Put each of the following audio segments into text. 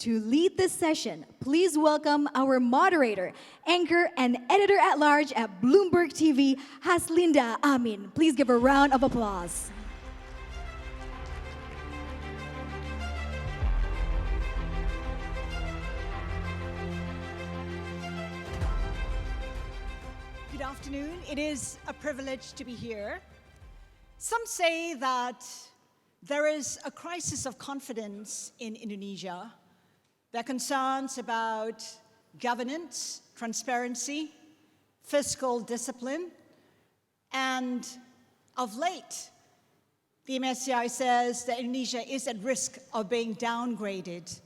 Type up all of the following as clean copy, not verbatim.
To lead this session, please welcome our moderator, anchor, and editor-at-large at Bloomberg TV, Haslinda Amin. Please give a round of applause. Good afternoon. It is a privilege to be here. Some say that there is a crisis of confidence in Indonesia. There are concerns about governance, transparency, fiscal discipline, and of late, the MSCI says that Indonesia is at risk of being downgraded.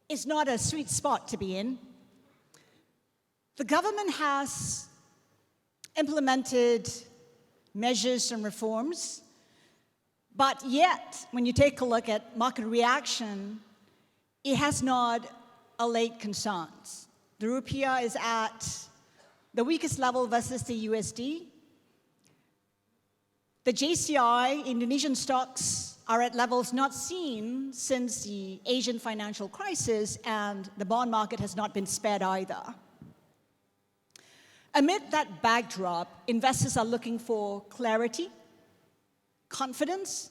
It's not a sweet spot to be in. The government has implemented measures and reforms, but yet, when you take a look at market reaction, it has not allayed concerns. The rupiah is at the weakest level versus the USD. The JCI, Indonesian stocks, are at levels not seen since the Asian financial crisis, and the bond market has not been spared either. Amid that backdrop, investors are looking for clarity, confidence,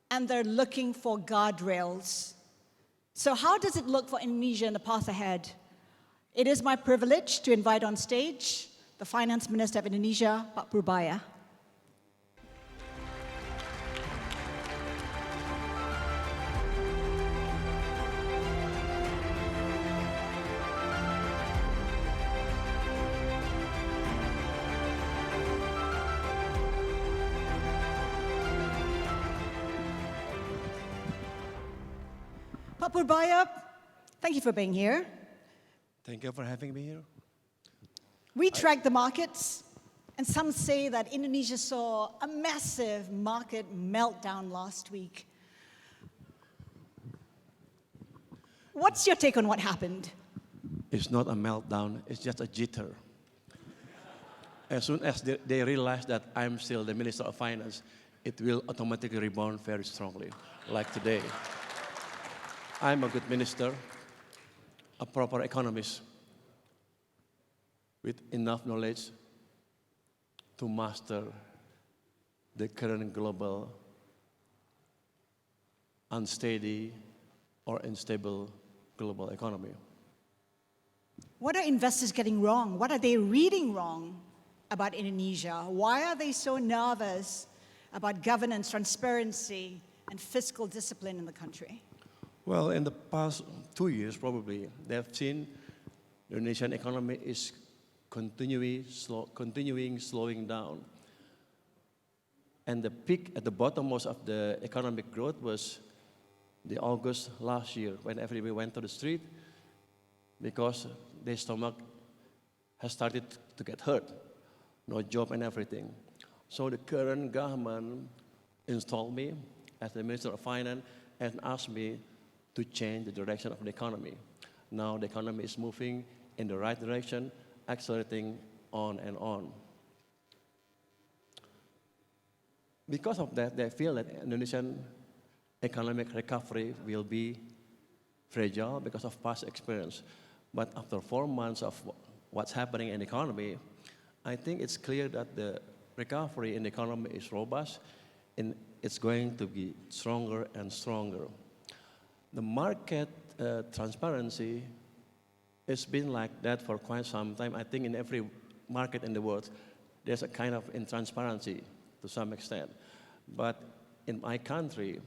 and they're looking for guardrails. So how does it look for Indonesia in the path ahead? It is my privilege to invite on stage the Finance Minister of Indonesia, Pak Purbaya. Pak Purbaya, thank you for being here. Thank you for having me here. We track the markets, and some say that Indonesia saw a massive market meltdown last week. What's your take on what happened? It's not a meltdown, it's just a jitter. As soon as they realize that I'm still the Minister of Finance, it will automatically rebound very strongly, like today. I'm a good minister, a proper economist, with enough knowledge to master the current global unsteady or unstable global economy. What are investors getting wrong? What are they reading wrong about Indonesia? Why are they so nervous about governance, transparency, and fiscal discipline in the country? Well, in the past 2 years, probably, they've seen the Indonesian economy is continuing slowing down. And the peak at the bottom most of the economic growth was the August last year, when everybody went to the street because their stomach has started to get hurt, no job and everything. So the current government installed me as the Minister of Finance and asked me to change the direction of the economy. Now the economy is moving in the right direction, accelerating on and on. Because of that, they feel that Indonesian economic recovery will be fragile because of past experience. But after 4 months of what's happening in the economy, I think it's clear that the recovery in the economy is robust and it's going to be stronger and stronger. The market transparency has been like that for quite some time. I think in every market in the world, there's a kind of intransparency to some extent. But in my country,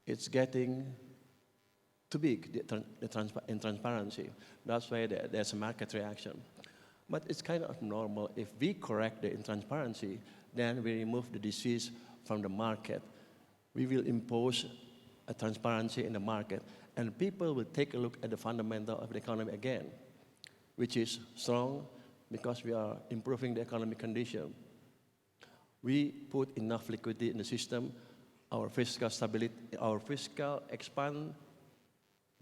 it's getting too big, the intransparency. That's why there's a market reaction. But it's kind of normal. If we correct the intransparency, then we remove the disease from the market. We will impose a transparency in the market, and people will take a look at the fundamental of the economy again, which is strong because we are improving the economic condition. We put enough liquidity in the system, our fiscal stability, our fiscal expand,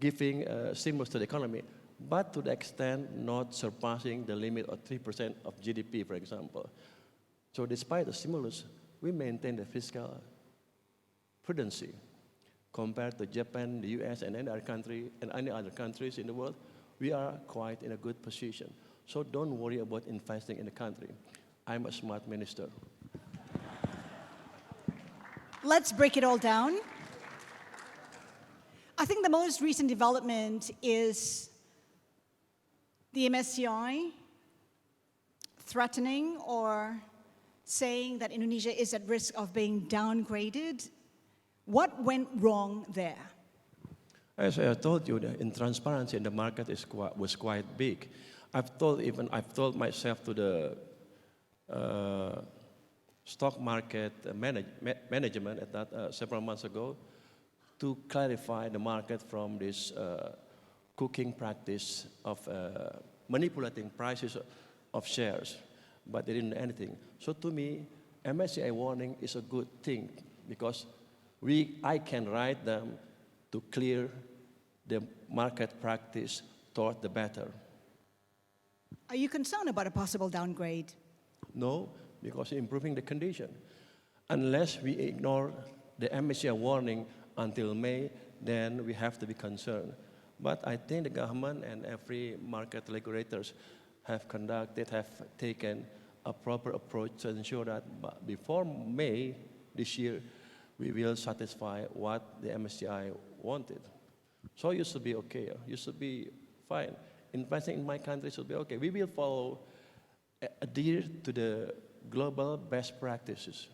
giving stimulus to the economy, but to the extent not surpassing the limit of 3% of GDP, for example. So despite the stimulus, we maintain the fiscal prudency. compared to Japan, the US, and any other countries in the world, we are quite in a good position. So don't worry about investing in the country. I'm a smart minister. Let's break it all down. I think the most recent development is the MSCI threatening or saying that Indonesia is at risk of being downgraded. What went wrong there? As I told you, the intransparency in the market was quite big. I've told myself to the stock market management at that several months ago to clarify the market from this cooking practice of manipulating prices of shares, but they didn't do anything. So to me, MSCI warning is a good thing because I can write them to clear the market practice toward the better. Are you concerned about a possible downgrade? No, because improving the condition. Unless we ignore the MSCI warning until May, then we have to be concerned. But I think the government and every market regulators have taken a proper approach to ensure that before May this year, we will satisfy what the MSCI wanted. So you should be okay. You should be fine. Investing in my country should be okay. We will adhere to the global best practices.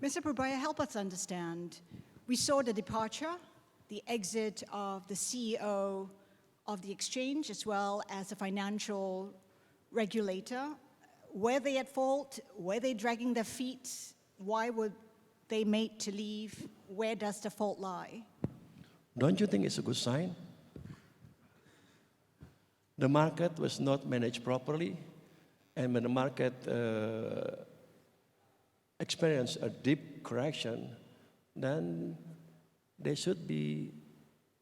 Mr. Purbaya, help us understand. We saw the departure, the exit of the CEO of the exchange as well as the financial regulator. Were they at fault? Were they dragging their feet? Why were they made to leave? Where does the fault lie? Don't you think it's a good sign? The market was not managed properly, and when the market experienced a deep correction, then they should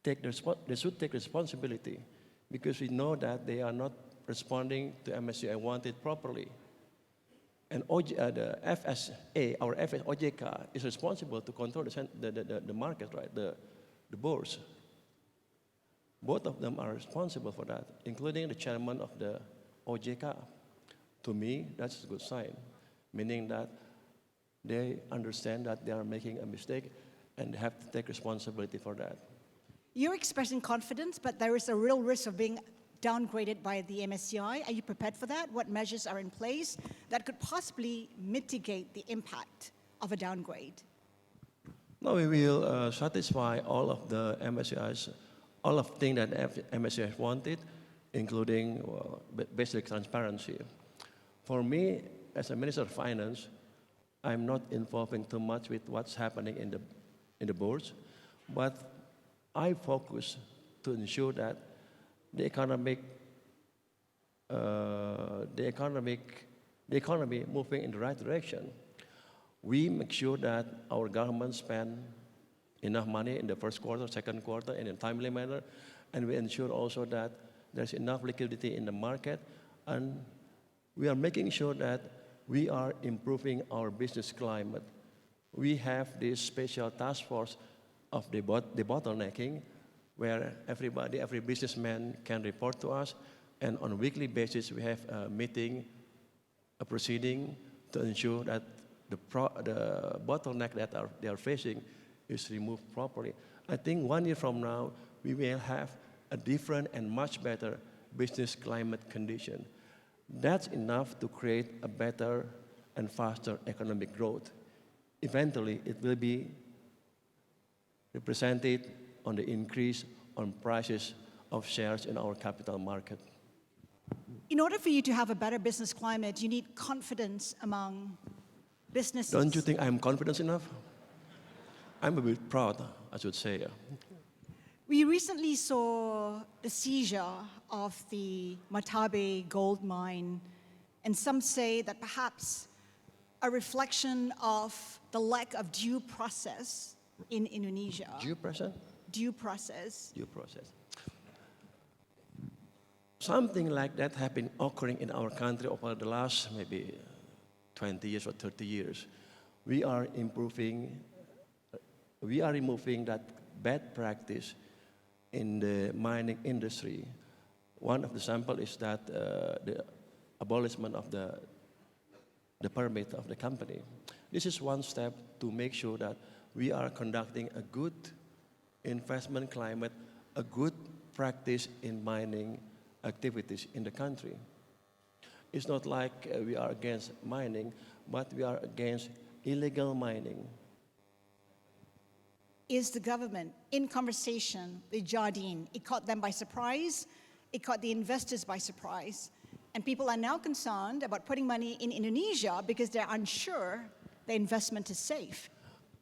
take responsibility because we know that they are not responding to MSCI wanted properly. And the FSA, our OJK, is responsible to control the market, right? The bourse. Both of them are responsible for that, including the chairman of the OJK. To me, that's a good sign, meaning that they understand that they are making a mistake and they have to take responsibility for that. You're expressing confidence, but there is a real risk of being downgraded by the MSCI. Are you prepared for that? What measures are in place that could possibly mitigate the impact of a downgrade? No, we will satisfy all of the MSCI's, all of things that MSCI wanted, including basic transparency. For me, as a Minister of Finance, I'm not involving too much with what's happening in the boards, but I focus to ensure that the economy moving in the right direction. We make sure that our government spend enough money in the first quarter, second quarter, in a timely manner, and we ensure also that there's enough liquidity in the market, and we are making sure that we are improving our business climate. We have this special task force of the debottlenecking, where every businessman can report to us, and on a weekly basis we have a meeting, a proceeding to ensure that the bottleneck that they are facing is removed properly. I think 1 year from now, we will have a different and much better business climate condition. That's enough to create a better and faster economic growth. Eventually, it will be represented on the increase on prices of shares in our capital market. In order for you to have a better business climate, you need confidence among businesses. Don't you think I'm confident enough? I'm a bit proud, I should say. We recently saw the seizure of the Matabe gold mine, and some say that perhaps a reflection of the lack of due process in Indonesia. Due process? Due process. Due process. Something like that has been occurring in our country over the last maybe 20 years or 30 years. We are improving we are removing that bad practice in the mining industry. One of the samples is that the abolishment of the permit of the company. This is one step to make sure that we are conducting a good investment climate, a good practice in mining activities in the country. It's not like we are against mining, but we are against illegal mining. Is the government in conversation with Jardine? It caught them by surprise. It caught the investors by surprise. And people are now concerned about putting money in Indonesia because they're unsure the investment is safe.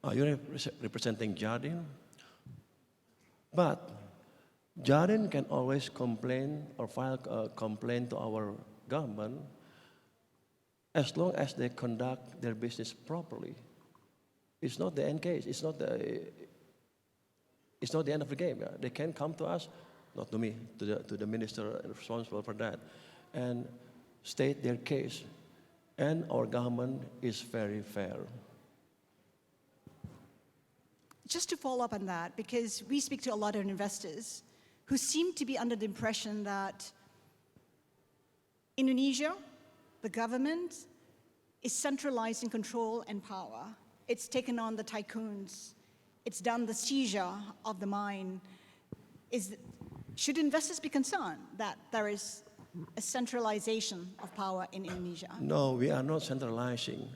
Are you representing Jardine? But Jardine can always complain or file a complaint to our government as long as they conduct their business properly. It's not the end case. It's not the end of the game. Yeah. They can come to us, not to me, to the minister responsible for that, and state their case. And our government is very fair. Just to follow up on that, because we speak to a lot of investors who seem to be under the impression that Indonesia, the government, is centralizing control and power. It's taken on the tycoons. It's done the seizure of the mine. Should investors be concerned that there is a centralization of power in Indonesia? No, we are not centralizing.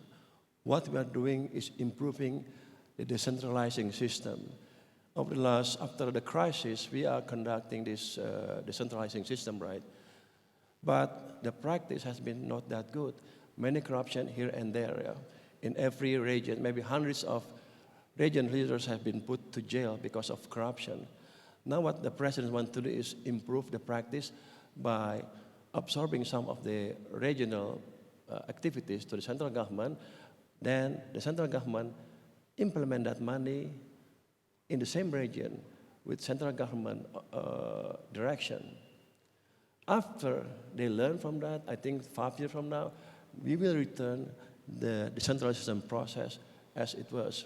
What we are doing is improving the decentralizing system. After the crisis, we are conducting this decentralizing system, right? But the practice has been not that good. Many corruption here and there. Yeah? In every region, maybe hundreds of region leaders have been put to jail because of corruption. Now what the president wants to do is improve the practice by absorbing some of the regional activities to the central government. Then the central government implement that money in the same region with central government direction. After they learn from that, I think 5 years from now, we will return the decentralization process as it was,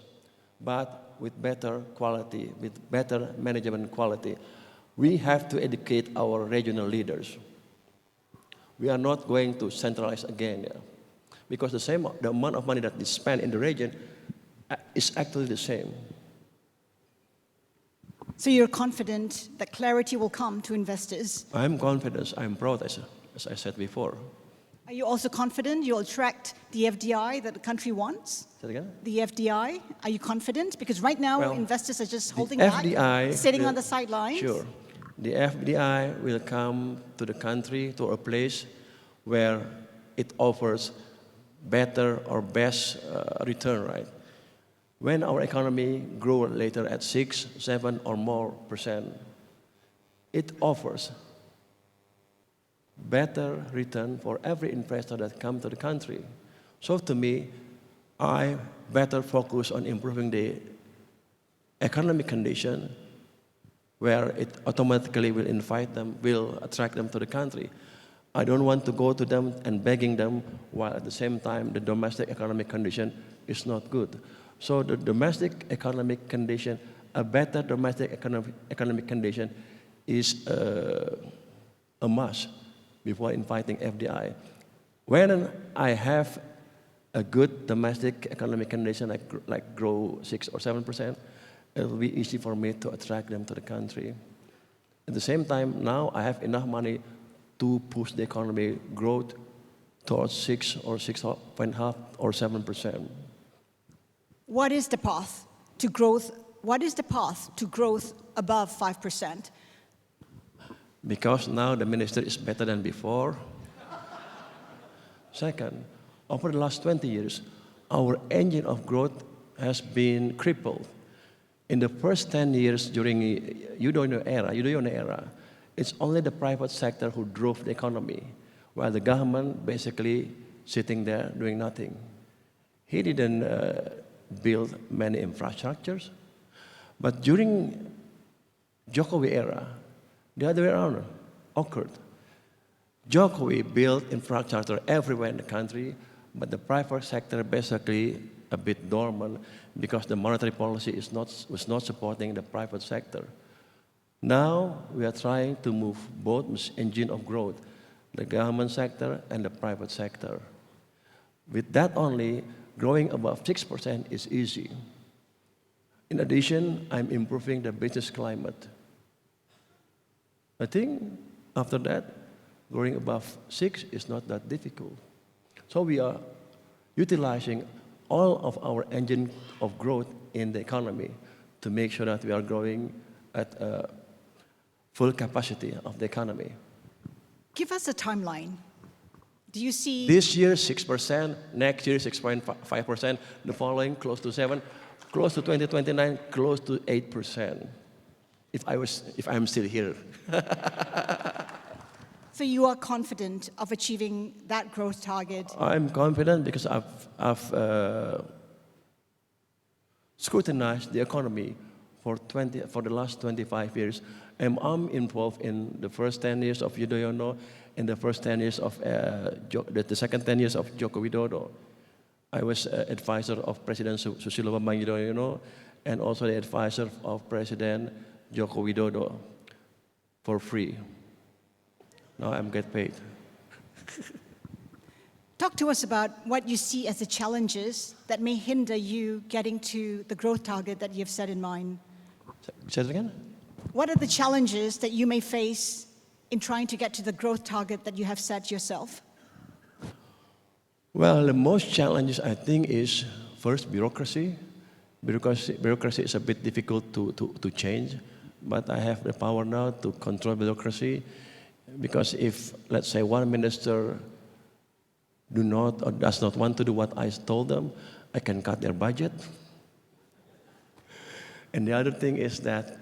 but with better quality, with better management quality. We have to educate our regional leaders. We are not going to centralize again, yeah? Because the amount of money that is spent in the region is actually the same. So you're confident that clarity will come to investors? I'm confident, I'm proud, as I said before. Are you also confident you'll attract the FDI that the country wants? Say it again? The FDI, are you confident? Because right now, Well, investors are just holding FDI, back, sitting on the sidelines. Sure. The FDI will come to the country, to a place where it offers better or best return, right? When our economy grows later at 6, 7 or more %, it offers better return for every investor that comes to the country. So to me, I better focus on improving the economic condition where it automatically will invite them, will attract them to the country. I don't want to go to them and begging them while at the same time the domestic economic condition is not good. So the domestic economic condition, a better domestic economic condition is a must before inviting FDI. When I have a good domestic economic condition, like grow 6 or 7%, it will be easy for me to attract them to the country. At the same time, now I have enough money to push the economy growth towards 6 or 6.5 or 7%. What is the path to growth? What is the path to growth above 5%? Because now the minister is better than before. Second, over the last 20 years, our engine of growth has been crippled. In the first 10 years during Yudhoyono era, it's only the private sector who drove the economy, while the government basically sitting there doing nothing. He didn't build many infrastructures. But during Jokowi era, the other way around occurred. Jokowi built infrastructure everywhere in the country, but the private sector basically a bit dormant because the monetary policy was not supporting the private sector. Now we are trying to move both engine of growth, the government sector and the private sector. With that only, growing above 6% is easy. In addition, I'm improving the business climate. I think after that, growing above 6 is not that difficult. So we are utilizing all of our engine of growth in the economy to make sure that we are growing at full capacity of the economy. Give us a timeline. Do you see... This year, 6%, next year, 6.5%, the following, close to 7%, close to 2029, close to 8%, if I'm still here. So you are confident of achieving that growth target? I'm confident because I've scrutinized the economy for the last 25 years. I'm involved in the first 10 years of Yudhoyono and the first 10 years of the second 10 years of Joko Widodo. I was advisor of President Susilo Bambang Yudhoyono and also the advisor of President Joko Widodo for free. Now I'm get paid. Talk to us about what you see as the challenges that may hinder you getting to the growth target that you've set in mind. Say it again? What are the challenges that you may face in trying to get to the growth target that you have set yourself? Well, the most challenges I think is first bureaucracy. Bureaucracy is a bit difficult to change, but I have the power now to control bureaucracy. Because if, let's say, one minister do not or does not want to do what I told them, I can cut their budget. And the other thing is that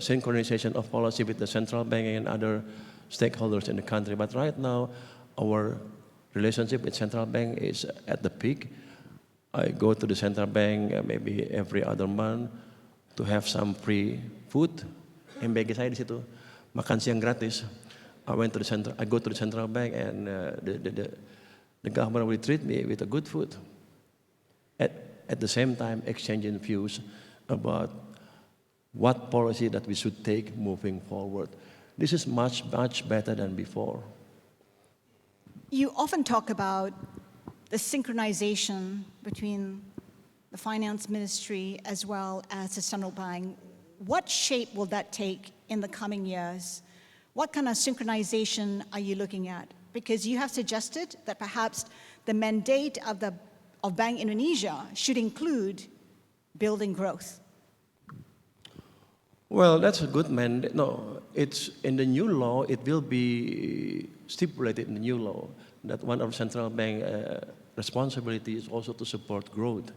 synchronization of policy with the central bank and other stakeholders in the country. But right now, our relationship with central bank is at the peak. I go to the central bank maybe every other month to have some free food. MBG saya di situ, makan siang gratis. I go to the central bank and the government will treat me with a good food. At the same time, exchanging views about what policy that we should take moving forward. This is much, much better than before. You often talk about the synchronization between the finance ministry as well as the central bank. What shape will that take in the coming years? What kind of synchronization are you looking at? Because you have suggested that perhaps the mandate of Bank Indonesia should include building growth. Well, that's a good mandate. No, it's in the new law, it will be stipulated in the new law that one of central bank responsibility is also to support growth.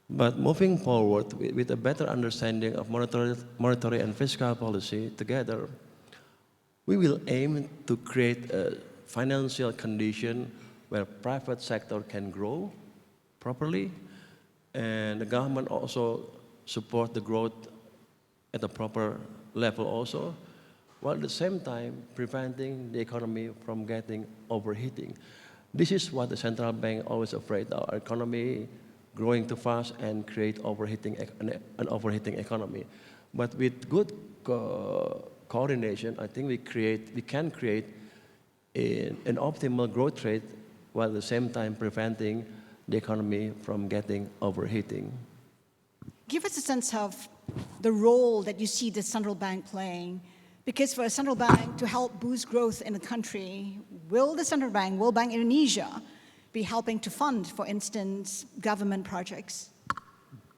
But moving forward with a better understanding of monetary and fiscal policy together, we will aim to create a financial condition where private sector can grow properly, and the government also support the growth at a proper level also, while at the same time preventing the economy from getting overheating. This is what the central bank always afraid, our economy growing too fast and create an overheating economy. But with good coordination, I think we can create an optimal growth rate while at the same time preventing the economy from getting overheating. Give us a sense of the role that you see the central bank playing. Because for a central bank to help boost growth in the country, will Bank Indonesia be helping to fund, for instance, government projects?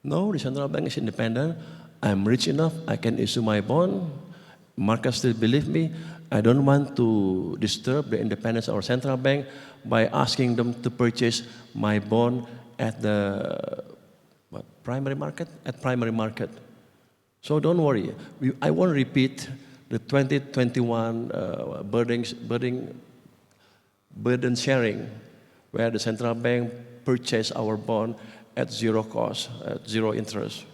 No, the central bank is independent. I'm rich enough, I can issue my bond. Markets still believe me. I don't want to disturb the independence of our central bank by asking them to purchase my bond at the primary market? At primary market. So don't worry. I won't repeat the 2021 burden sharing, where the central bank purchased our bond at zero cost, at zero interest.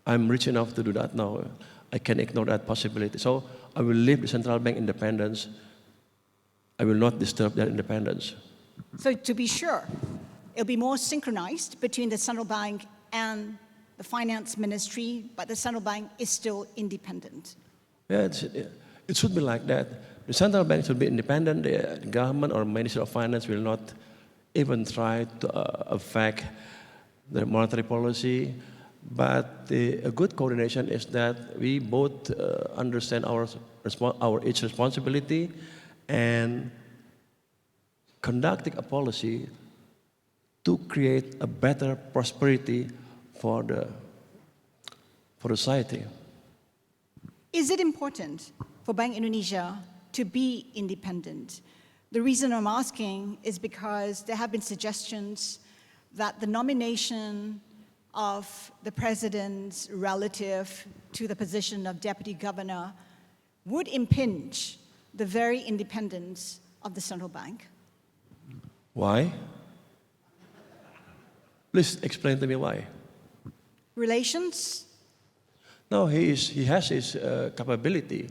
I'm rich enough to do that now. I can ignore that possibility. So I will leave the central bank independence. I will not disturb their independence. So to be sure, It'll be more synchronized between the central bank and the finance ministry, but the central bank is still independent. Yeah, it should be like that. The central bank should be independent. The government or Ministry of Finance will not even try to affect the monetary policy. But a good coordination is that we both understand our each responsibility and conducting a policy to create a better prosperity for the society. Is it important for Bank Indonesia to be independent? The reason I'm asking is because there have been suggestions that the nomination of the president's relative to the position of deputy governor would impinge the very independence of the central bank. Why? Please explain to me why. Relations? No, he has his capability.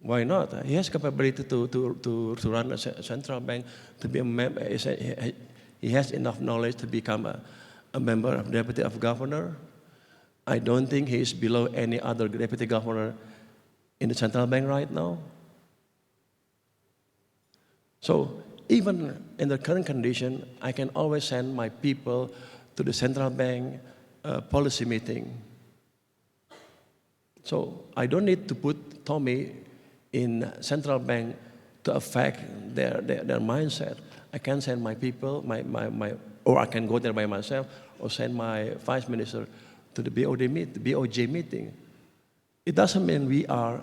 Why not? He has capability to run a central bank, to be a member. He has enough knowledge to become a member of deputy of governor. I don't think he is below any other deputy governor in the central bank right now. So even in the current condition, I can always send my people to the central bank policy meeting. So I don't need to put Tommy in central bank to affect their mindset. I can send my people, or I can go there by myself, or send my vice minister to the BOJ meeting. It doesn't mean we are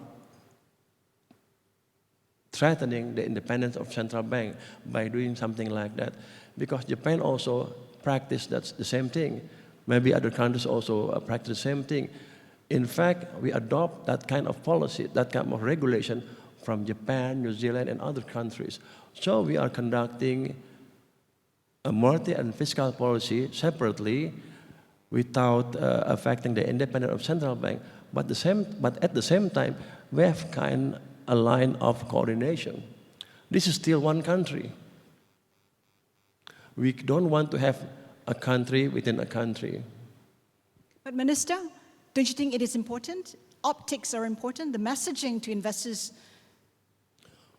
threatening the independence of central bank by doing something like that, because Japan also practice that's the same thing. Maybe other countries also practice the same thing. In fact, we adopt that kind of policy, that kind of regulation from Japan, New Zealand, and other countries. So we are conducting a monetary and fiscal policy separately without affecting the independence of central bank. But at the same time, we have kind of a line of coordination. This is still one country. We don't want to have a country within a country. But Minister, don't you think it is important? Optics are important. The messaging to investors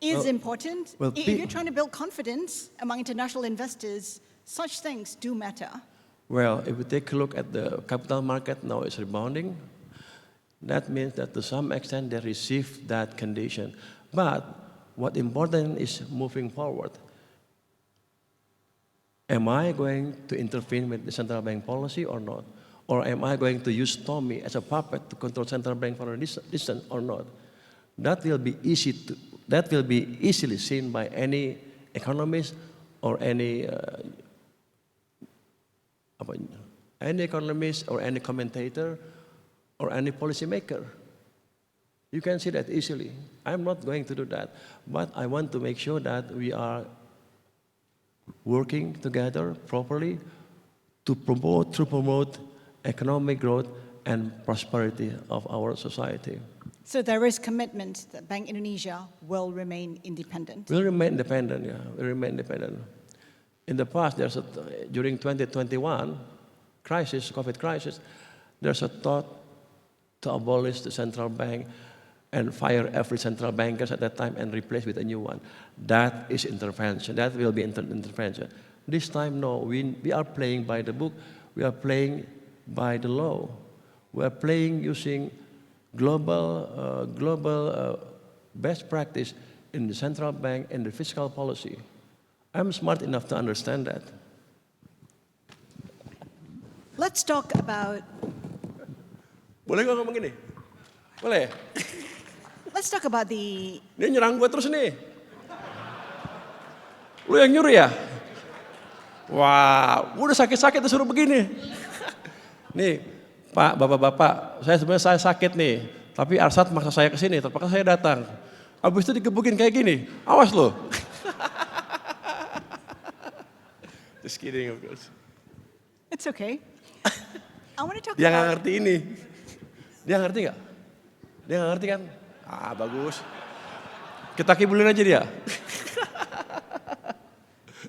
is important. Well, if you're trying to build confidence among international investors, such things do matter. Well, if we take a look at the capital market, now it's rebounding. That means that to some extent they receive that condition. But what important is moving forward. Am I going to intervene with the central bank policy or not? Or am I going to use Tommy as a puppet to control central bank for a distance or not? That will be easily seen by any economist or any economist or any commentator or any policymaker. You can see that easily. I'm not going to do that, but I want to make sure that we are working together properly to promote economic growth and prosperity of our society. So there is commitment that Bank Indonesia will remain independent. We'll remain independent, yeah. We'll remain independent. In the past, during 2021 crisis, COVID crisis, there's a thought to abolish the central bank and fire every central bankers at that time and replace with a new one. That is intervention. That will be intervention. This time, no. We are playing by the book. We are playing by the law. We are playing using global best practice in the central bank and the fiscal policy. I'm smart enough to understand that. Let's talk about... Boleh nggak ngomong gini? Boleh? Let's talk about the... Dia nyerang gue terus nih. Lu yang nyuruh ya? Wah, gue udah sakit-sakit disuruh begini. Nih, Pak, Bapak-bapak, saya sakit nih. Tapi Arsat maksa saya ke sini, terpaksa saya datang. Habis itu digebukin kayak gini. Awas lo. Just kidding, of course. It's okay. I want to talk Dia nggak about... ngerti ini. Dia ngerti nggak? Dia nggak ngerti kan? Ah, bagus. Kita kibulin aja dia.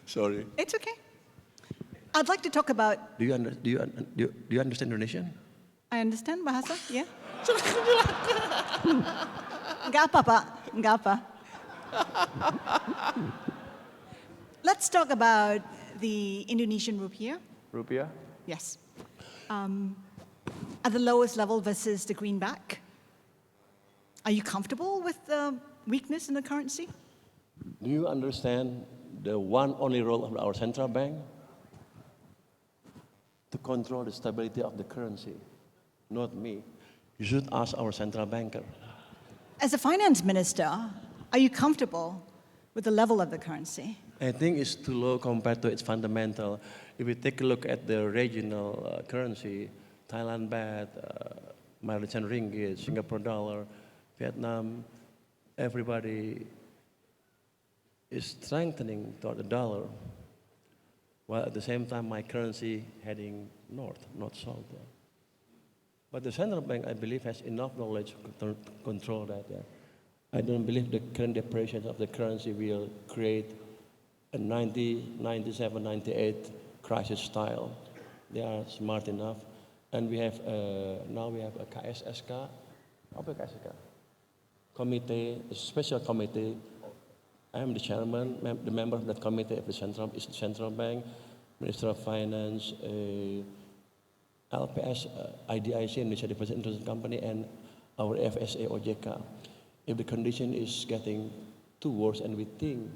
Sorry. It's okay. I'd like to talk about. Do you understand Indonesian? I understand bahasa, ya. Nggak apa, Pak. Nggak apa. Let's talk about the Indonesian rupiah. Rupiah? Yes. At the lowest level versus the greenback. Are you comfortable with the weakness in the currency? Do you understand the one only role of our central bank? To control the stability of the currency, not me. You should ask our central banker. As a finance minister, are you comfortable with the level of the currency? I think it's too low compared to its fundamental. If we take a look at the regional currency, Thailand baht, Malaysian ringgit, Singapore dollar, Vietnam, everybody is strengthening toward the dollar, while at the same time my currency heading north, not south. But the central bank, I believe, has enough knowledge to control that. I don't believe the current depreciation of the currency will create a 90, 97, 98 crisis style. They are smart enough. And we have, now we have a KSSK, apa KSSK? Committee, a special committee. I am the chairman, the member of that committee of the central bank, Minister of Finance, LPS, IDIC, Indonesia Deposit Insurance Company, and our FSA OJK. If the condition is getting too worse and we think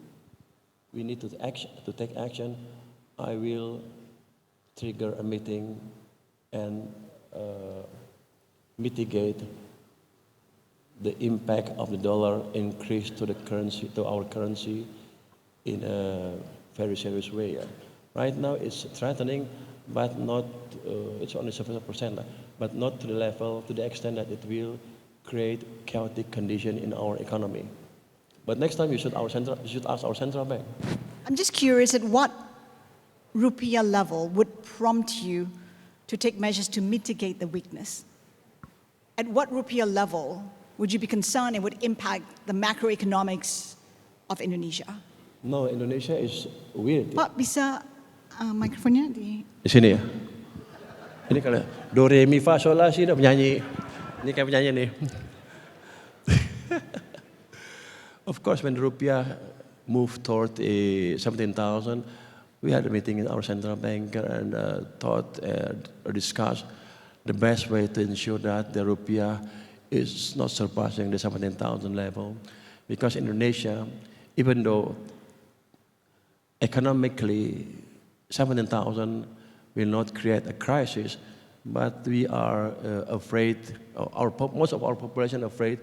we need to take action, I will trigger a meeting and mitigate the impact of the dollar increase to the currency, to our currency, in a very serious way. Right now it's threatening, but not, it's only 7%, but not to the level, to the extent that it will create chaotic condition in our economy. But next time you should ask our central bank. I'm just curious at what rupiah level would prompt you to take measures to mitigate the weakness? At what rupiah level would you be concerned it would impact the macroeconomics of Indonesia? No, Indonesia is weird. Pak, bisa mikrofonnya di... Di sini ya? Ini kalau do, re, mi, fa, sol, la, si, udah penyanyi. Ini kayak penyanyi nih. Of course, when the rupiah moved toward 17,000, we had a meeting in our central banker and thought or discussed the best way to ensure that the rupiah is not surpassing the 17,000 level. Because Indonesia, even though economically 17,000 will not create a crisis, but we are afraid, most of our population afraid,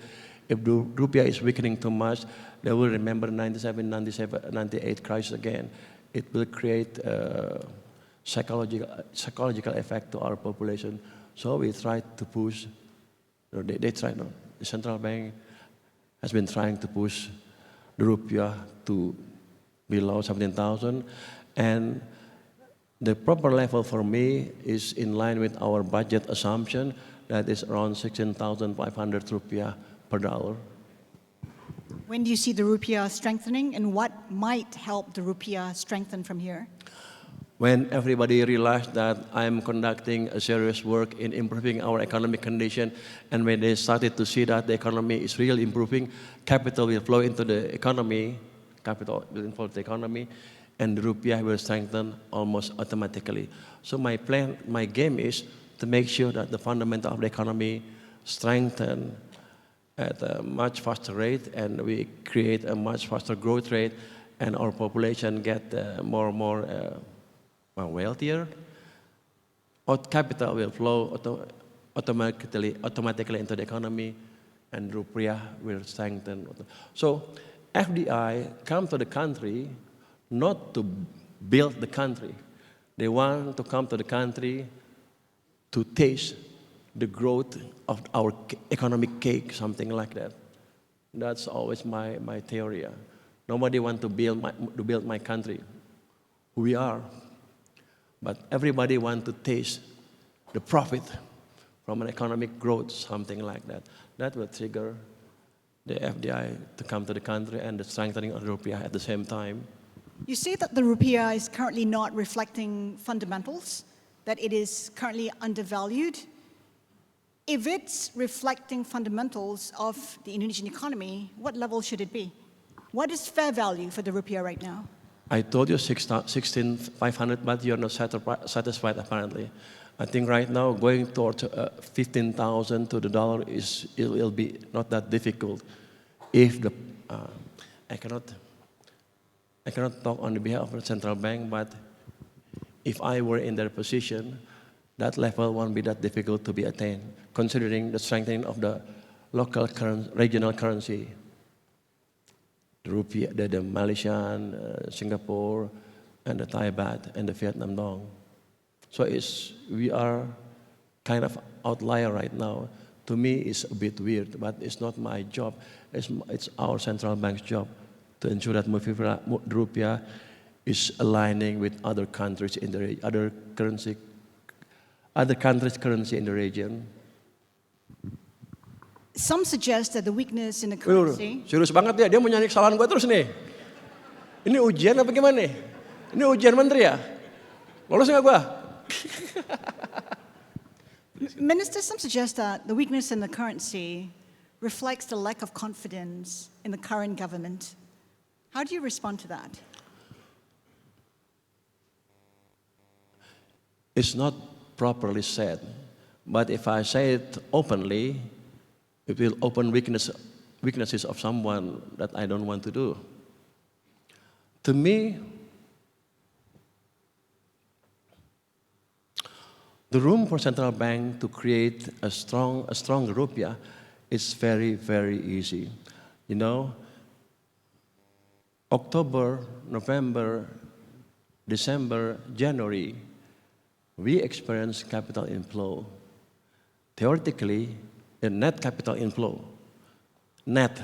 if the rupiah is weakening too much, they will remember 97, 98 crisis again. It will create a psychological effect to our population. So we try to push, they try, no, the central bank has been trying to push the rupiah to below 17,000, and the proper level for me is in line with our budget assumption, that is around 16,500 rupiah per dollar. When do you see the rupiah strengthening, and what might help the rupiah strengthen from here? When everybody realized that I'm conducting a serious work in improving our economic condition, and when they started to see that the economy is really improving, capital will flow into the economy, capital will inflow the economy, and the rupiah will strengthen almost automatically. So my plan, my game is to make sure that the fundamental of the economy strengthen at a much faster rate, and we create a much faster growth rate, and our population get more and more wealthier. Capital will flow automatically into the economy, and rupiah will strengthen. So FDI come to the country not to build the country. They want to come to the country to taste the growth of our economic cake, something like that. That's always my theory. Nobody wants to build my country, who we are. But everybody wants to taste the profit from an economic growth, something like that. That will trigger the FDI to come to the country and the strengthening of the rupiah at the same time. You say that the rupiah is currently not reflecting fundamentals, that it is currently undervalued. If it's reflecting fundamentals of the Indonesian economy, what level should it be? What is fair value for the rupiah right now? I told you 16,500, but you're not satisfied apparently. I think right now going towards 15,000 to the dollar it will be not that difficult if the I cannot talk on the behalf of the central bank, but if I were in their position, that level won't be that difficult to be attained, considering the strengthening of the local regional currency, the rupiah, the Malaysian, Singapore, and the Thai baht, and the Vietnam dong. So we are kind of outlier right now. To me, it's a bit weird, but it's not my job. It's our central bank's job to ensure that rupiah is aligning with other countries in the other countries' currency in the region. Some suggest that the weakness in the currency. Serius banget dia mau nyanyi kesalahan gue terus nih. Ini ujian apa gimana nih? Ini ujian menteri ya? Lolos nggak gue? Minister, some suggest that the weakness in the currency reflects the lack of confidence in the current government. How do you respond to that? It's not properly said, but if I say it openly, it will open weaknesses of someone that I don't want to do. To me, the room for central bank to create a strong rupiah is very, very easy. You know, October, November, December, January, we experience capital inflow. Theoretically, a net capital inflow. Net,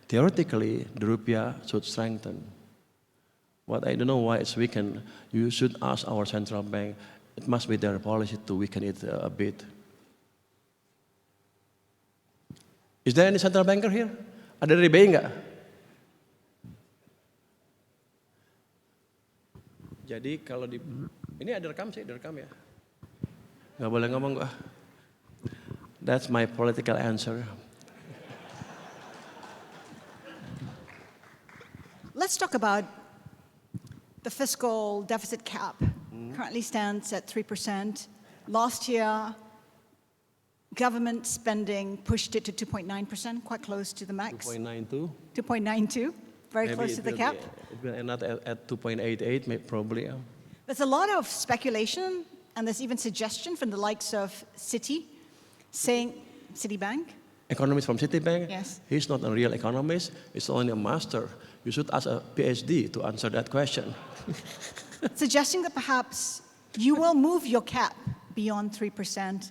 theoretically, the rupiah should strengthen. But I don't know why it's weakened. You should ask our central bank. It must be their policy to weaken it a bit. Is there any central banker here? Ada dari BI nggak? Jadi kalau ini ada rekam sih, ada rekam ya. Nggak boleh ngomong gua. That's my political answer. Let's talk about the fiscal deficit cap. Currently stands at 3%. Last year, government spending pushed it to 2.9%, quite close to the max. 2.92. 2.92, very close to the cap. It will end up at 2.88, probably. There's a lot of speculation, and there's even suggestion from the likes of Citibank. Economist from Citibank? Yes. He's not a real economist, he's only a master. You should ask a PhD to answer that question. Suggesting that perhaps you will move your cap beyond 3%.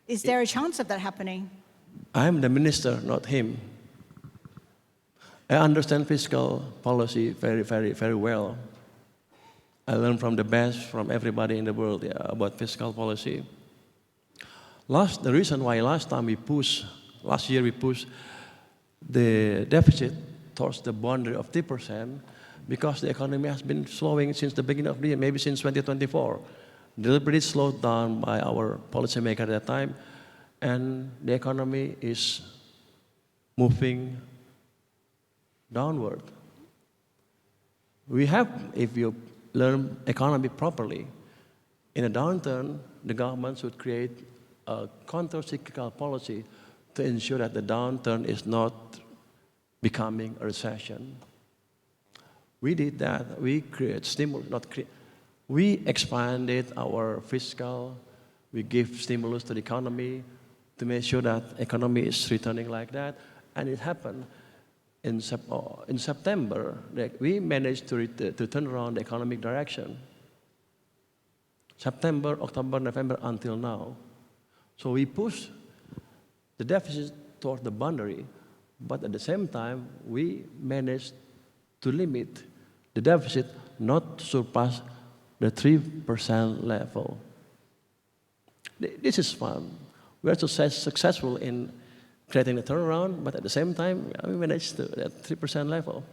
Is there a chance of that happening? I'm the minister, not him. I understand fiscal policy very, very, very well. I learned from the best from everybody in the world about fiscal policy. The reason why last year we pushed the deficit towards the boundary of 3%, because the economy has been slowing since the beginning of the year, maybe since 2024. Deliberately slowed down by our policymaker at that time, and the economy is moving downward. If you learn economy properly, in a downturn, the government should create a counter-cyclical policy to ensure that the downturn is not becoming a recession. We did that. We create stimulus, we expanded our fiscal. We give stimulus to the economy to make sure that economy is returning like that. And it happened in September. We managed to turn around the economic direction. September, October, November, until now. So we pushed the deficit toward the boundary, but at the same time, we managed to limit the deficit not to surpass the 3% level. This is fun. We are successful in creating a turnaround, but at the same time, we managed that 3% level.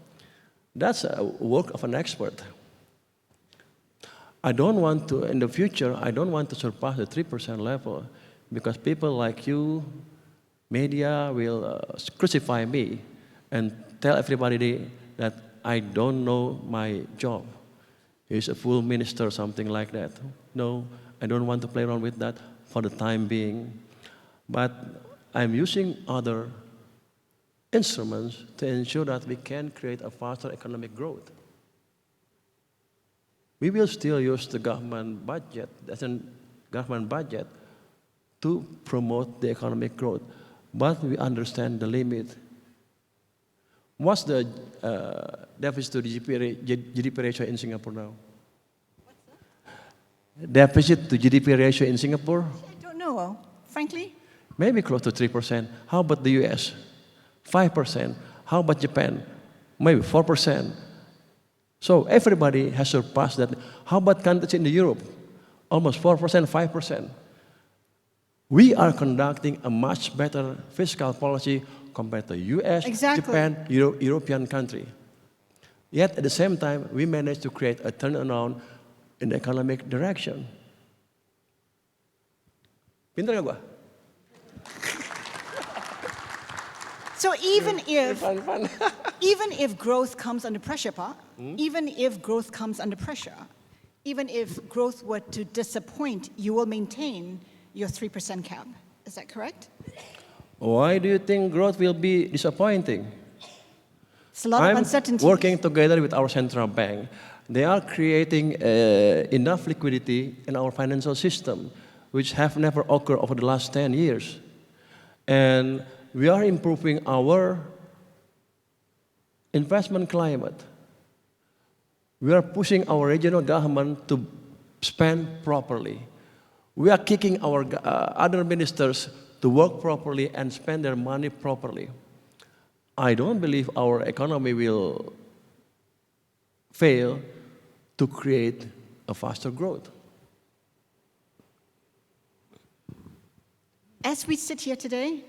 That's a work of an expert. I don't want to, in the future, I don't want to surpass the 3% level because people like you, media, will crucify me and tell everybody that I don't know my job. He's a full minister, something like that. No, I don't want to play around with that for the time being. But I'm using other instruments to ensure that we can create a faster economic growth. We will still use the government budget, to promote the economic growth, but we understand the limit. What's the deficit to GDP ratio in Singapore now? What's that? Deficit to GDP ratio in Singapore? I don't know, frankly. Maybe close to 3%. How about the US? 5%. How about Japan? Maybe 4%. So everybody has surpassed that. How about countries in Europe? Almost 4%, 5%. We are conducting a much better fiscal policy compared to US, Exactly. Japan, European country. Yet at the same time, we managed to create a turnaround in the economic direction. Pintar nggak gua? So even if Fun. even if growth comes under pressure, Pa, even if growth comes under pressure, even if growth were to disappoint, you will maintain your 3% cap. Is that correct? Why do you think growth will be disappointing? It's a lot of I'm uncertainty. working together with our central bank. They are creating enough liquidity in our financial system, which have never occurred over the last 10 years. And we are improving our investment climate. We are pushing our regional government to spend properly. We are kicking our other ministers to work properly and spend their money properly. I don't believe our economy will fail to create a faster growth. As we sit here today,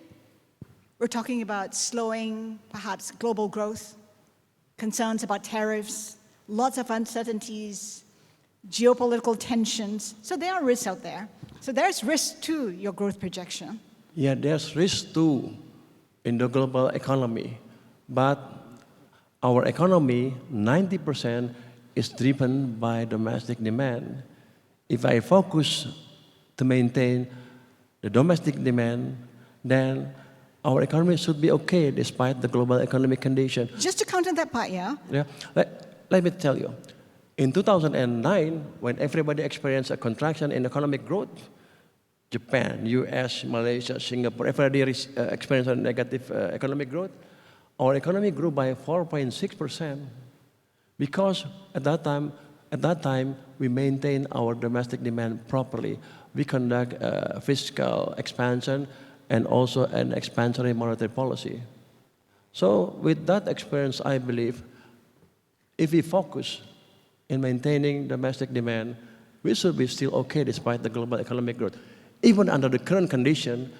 we're talking about slowing, perhaps, global growth, concerns about tariffs, lots of uncertainties, geopolitical tensions. So there are risks out there. So there's risk to your growth projection. Yeah, there's risk too in the global economy. But our economy, 90% is driven by domestic demand. If I focus to maintain the domestic demand, then our economy should be okay despite the global economic condition. Just to counter that part, yeah? Yeah, let me tell you. In 2009, when everybody experienced a contraction in economic growth, Japan, US, Malaysia, Singapore, everybody experienced a negative economic growth. Our economy grew by 4.6% because at that time we maintained our domestic demand properly. We conduct fiscal expansion and also an expansionary monetary policy. So with that experience, I believe if we focus in maintaining domestic demand, we should be still okay despite the global economic growth. Even under the current condition,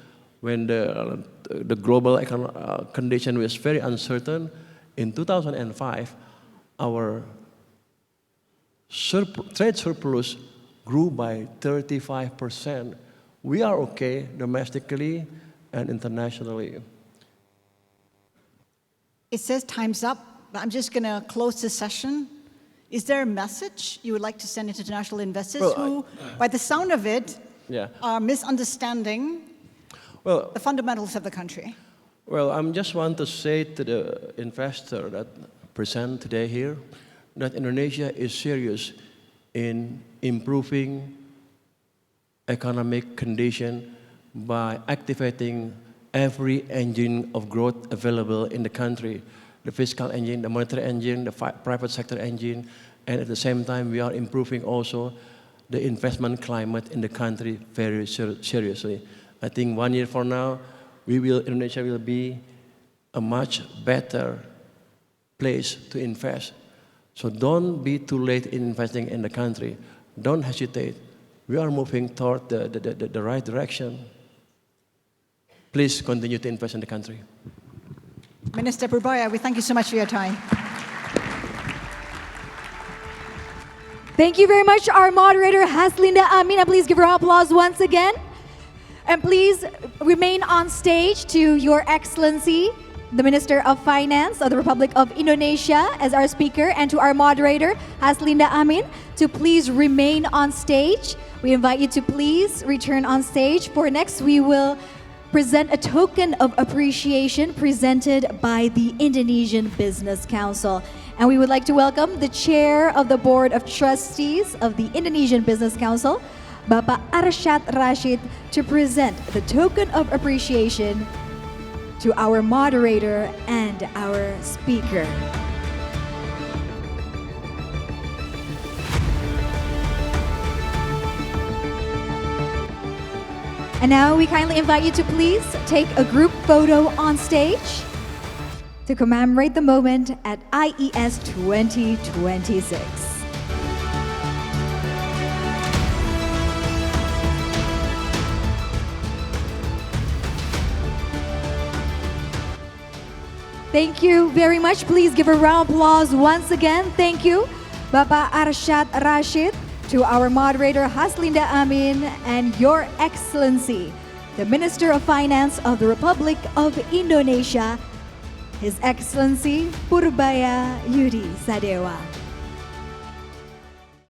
when the global condition was very uncertain, in 2005, our trade surplus grew by 35%. We are okay domestically and internationally. It says time's up, but I'm just going to close this session. Is there a message you would like to send international investors who, by the sound of it, are misunderstanding the fundamentals of the country? Well, I just want to say to the investor that present today here that Indonesia is serious in improving economic condition by activating every engine of growth available in the country, the fiscal engine, the monetary engine, the private sector engine, and at the same time we are improving also the investment climate in the country very seriously. I think 1 year from now, Indonesia will be a much better place to invest. So don't be too late in investing in the country. Don't hesitate. We are moving toward the right direction. Please continue to invest in the country. Minister Purbaya, we thank you so much for your time. Thank you very much, our moderator, Haslinda Amin. And please give her applause once again. And please remain on stage to Your Excellency, the Minister of Finance of the Republic of Indonesia as our speaker, and to our moderator, Haslinda Amin, to please remain on stage. We invite you to please return on stage. For next, we will present a token of appreciation presented by the Indonesian Business Council. And we would like to welcome the Chair of the Board of Trustees of the Indonesian Business Council, Bapak Arsyad Rashid, to present the token of appreciation to our moderator and our speaker. And now we kindly invite you to please take a group photo on stage to commemorate the moment at IES 2026. Thank you very much. Please give a round of applause once again. Thank you, Bapak Arsyad Rashid, to our moderator, Haslinda Amin, and Your Excellency, the Minister of Finance of the Republic of Indonesia, His Excellency Purbaya Yudhi Sadewa.